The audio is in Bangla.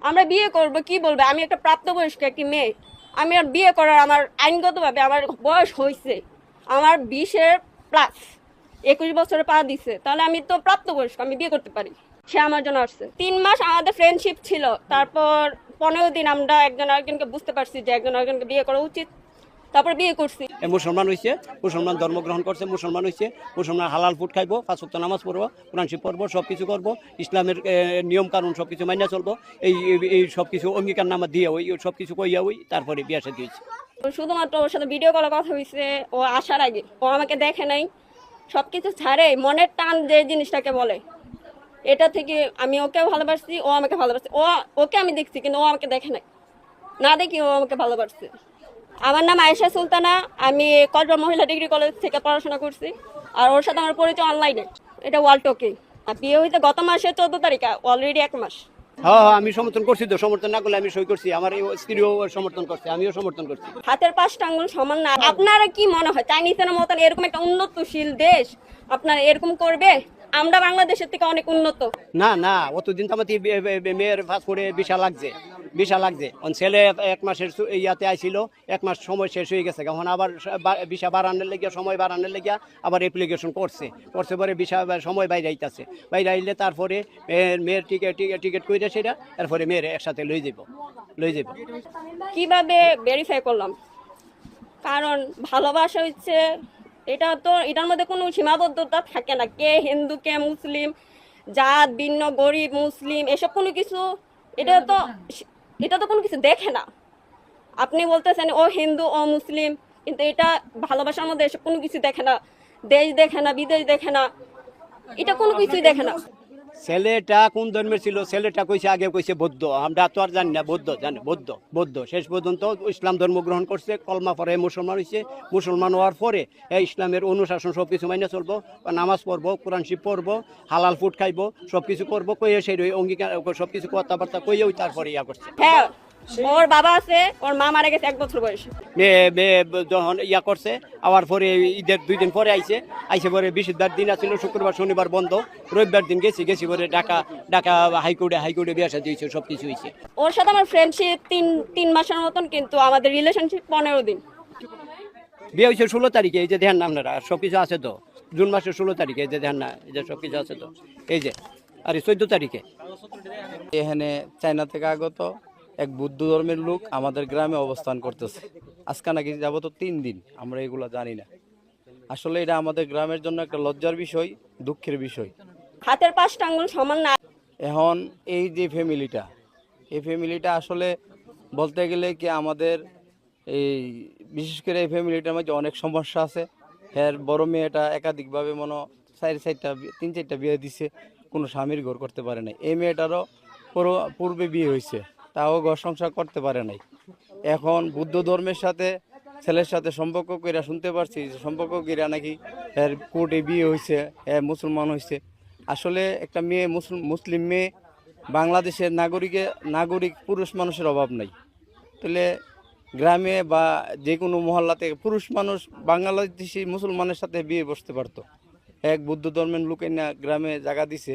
আমরা বিয়ে করব কি বলবে, আমি একটা প্রাপ্তবয়স্ক একটি মেয়ে, আমি আর বিয়ে করার আমার আইনগতভাবে আমার বয়স হয়েছে, আমার 20-এর প্লাস, 21 বছরে পা দিছে, তাহলে আমি তো প্রাপ্তবয়স্ক, আমি বিয়ে করতে পারি। সে আমার জন্য আসছে। 3 মাস আমাদের ফ্রেন্ডশিপ ছিল, তারপর 15 দিন আমরা একজন আরেকজনকে বুঝতে পারছি যে একজন আরেকজনকে বিয়ে করা উচিত, তারপর বিয়ে করছি। মুসলমান হয়েছে, মুসলমান ধর্ম গ্রহণ করছে, মুসলমান হয়েছে, মুসলমান হালাল ফুড খাইবো, 5 ওয়াক্ত নামাজ পড়বো, কোরআন শরীফ পড়বো, সব কিছু করবো, ইসলামের নিয়ম কানুন সব কিছু মাইনা চলবো, এই সব কিছু অঙ্গীকার নামা দিয়ে ওই সব কিছু কইয়া ওই তারপরে বিয়া শাদী হয়েছে। শুধুমাত্র ওর সাথে ভিডিও কলে কথা হয়েছে, ও আসার আগে ও আমাকে দেখে নাই, সবকিছু ছাড়ে মনের টান যে জিনিসটাকে বলে, এটা থেকে আমি ওকেও ভালোবাসছি, ও আমাকে ভালোবাসছে। ওকে আমি দেখছি কিন্তু ও আমাকে দেখে নাই, না দেখি ও আমাকে ভালোবাসছে। আমার নাম আয়েশা সুলতানা, আমি কসবা মহিলা ডিগ্রি কলেজ থেকে পড়াশোনা করছি, আর ওর সাথে আমার পরিচয় অনলাইনে, এটা ওয়ালটকে। আর বিয়ে হইতে গত মাসে 14 তারিখে, অলরেডি 1 মাস। হ্যাঁ, আমি সমর্থন করছি, তো সমর্থন না করলে আমি সই করছি, আমার স্ত্রীও সমর্থন করছে, আমিও সমর্থন করছি। হাতের 5টা আঙ্গুল সমান না। আপনারা কি মনে হয় চাইনিজের মতন এরকম একটা উন্নতশীল দেশ আপনারা এরকম করবে? আমরা বাংলাদেশের থেকে অনেক উন্নত। না না, অতদিন তো আমাদের মেয়ের ফাঁস করে বিশা লাগছে, বিশা লাগছে। ছেলে 1 মাসের ইয়াতে আইছিল, 1 মাস সময় শেষ হয়ে গেছে, এখন আবার বিশা বাড়ানোর লেগে, সময় বাড়ানোর লেগে আবার অ্যাপ্লিকেশন করছে পরে বিশা সময় বাইরে আইতাছে, বাইরে আইলে তারপরে মেয়ের টিকিট করে সেটা, তারপরে মেয়ের একসাথে লই যাব। কিভাবে ভেরিফাই করলাম? কারণ ভালোবাসা হচ্ছে, এটার মধ্যে কোনো সীমাবদ্ধতা থাকে না, কে হিন্দু কে মুসলিম, জাত ভিন্ন, গরিব মুসলিম, এসব কোনো কিছু, এটা তো কোনো কিছু দেখে না। আপনি বলতেছেন ও হিন্দু ও মুসলিম, কিন্তু এটা ভালোবাসার মধ্যে এসব কোনো কিছু দেখে না, দেশ দেখে না, বিদেশ দেখে না, এটা কোনো কিছুই দেখে না। ছেলেটা কোন ধর্মের ছিল, ছেলেটা কইছে আগে কইছে বৌদ্ধ, আমরা তো আর জানি না, বৌদ্ধ শেষ পর্যন্ত ইসলাম ধর্ম গ্রহণ করছে, কলমা পরে মুসলমান হয়েছে, মুসলমান হওয়ার পরে ইসলামের অনুশাসন সব কিছু মাইনে চলবো, নামাজ পড়বো, কোরআন শরীফ পড়বো, হালাল ফুড খাইবো, সব কিছু করবো, কইয়ে সেই অঙ্গীকার সব কিছু কথাবার্তা কইয়ে ওই তারপরে ইয়া করছে। হ্যাঁ, ওর বাবা আছে, ওর মা মারা গেছে 1 বছর বয়সে। মেয়ে যখন ইয়া করছে, আবার পরে ঈদের 2 দিন পরে আইসে পরে বৃহস্পতিবার দিন আছিল, শুক্রবার শনিবার বন্ধ, রবিবার দিন গেছি পরে ঢাকা হাইকোর্টে বিয়া শাদী হয়েছে, সব কিছু হয়েছে। ওর সাথে আমার ফ্রেন্ডশিপ তিন মাসের মতন, কিন্তু আমাদের রিলেশনশিপ 15 দিন। বিয়ে হয়েছে 16 তারিখে, এই যে ধ্যান না আপনারা, সব কিছু আছে তো, জুন মাসের 16 তারিখে, এই যে ধ্যান না, এই যে সব কিছু আছে তো, এই যে আরে 14 তারিখে। এখানে চায়না থেকে আগত এক বৌদ্ধ ধর্মের লোক আমাদের গ্রামে অবস্থান করতেছে, আজকে নাকি যাবত 3 দিন, আমরা এগুলা জানি না। আসলে এটা আমাদের গ্রামের জন্য একটা লজ্জার বিষয়, দুঃখের বিষয়। হাতের 5টা আঙ্গুল সমান না। এখন এই যে এই ফ্যামিলিটা আসলে বলতে গেলে কি আমাদের এই বিশেষ করে এই ফ্যামিলিটার মধ্যে অনেক সমস্যা আছে। এর বড় মেয়েটা একাধিকভাবে তিন চারটা বিয়ে দিছে, কোনো স্বামীর ঘর করতে পারে নাই। এই মেয়েটারও পূর্বে বিয়ে হয়েছে, তাও ঘর সংসার করতে পারে নাই। এখন বুদ্ধ ধর্মের সাথে ছেলের সাথে সম্পর্ক কইরা শুনতে পারছি যে সম্পর্ক কইরা নাকি এর কোর্টে বিয়ে হয়েছে, মুসলমান হয়েছে। আসলে একটা মেয়ে মুসলিম মেয়ে, বাংলাদেশের নাগরিক পুরুষ মানুষের অভাব নাই। তাহলে গ্রামে বা যে কোনো মহল্লাতে পুরুষ মানুষ বাংলাদেশি মুসলমানের সাথে বিয়ে বসতে পারতো। এক বৌদ্ধ ধর্মের লোক না গ্রামে জায়গা দিছে।